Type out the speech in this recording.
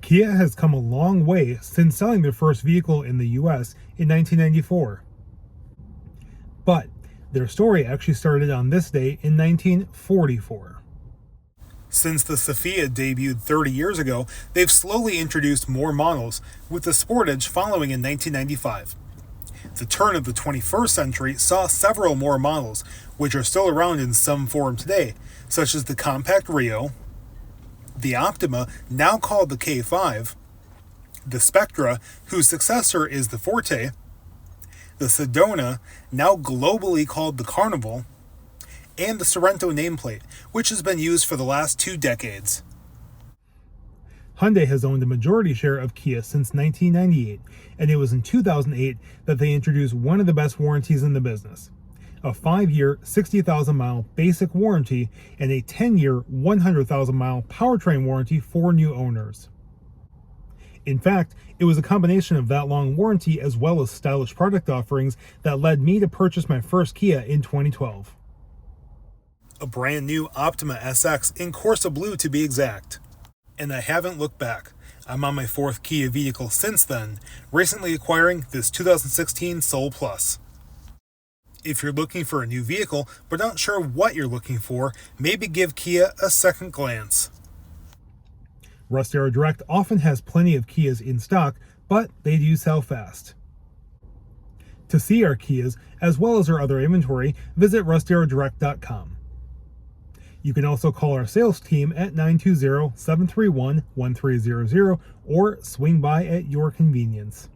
Kia has come a long way since selling their first vehicle in the US in 1994. But their story actually started on this day in 1944. Since the Sophia debuted 30 years ago, they've slowly introduced more models, with the Sportage following in 1995. The turn of the 21st century saw several more models, which are still around in some form today, such as the Compact Rio, the Optima, now called the K5, the Spectra, whose successor is the Forte, the Sedona, now globally called the Carnival, and the Sorento nameplate, which has been used for the last 2 decades. Hyundai has owned a majority share of Kia since 1998, and it was in 2008 that they introduced one of the best warranties in the business: a 5-year, 60,000-mile basic warranty and a 10-year, 100,000-mile powertrain warranty for new owners. In fact, it was a combination of that long warranty as well as stylish product offerings that led me to purchase my first Kia in 2012. A brand new Optima SX in Corsa Blue to be exact. And I haven't looked back. I'm on my 4th Kia vehicle since then, recently acquiring this 2016 Soul Plus. If you're looking for a new vehicle but not sure what you're looking for, maybe give Kia a second glance. Russ Darrow Direct often has plenty of Kias in stock, but they do sell fast. To see our Kias, as well as our other inventory, visit russdarrowdirect.com. You can also call our sales team at 920-731-1300 or swing by at your convenience.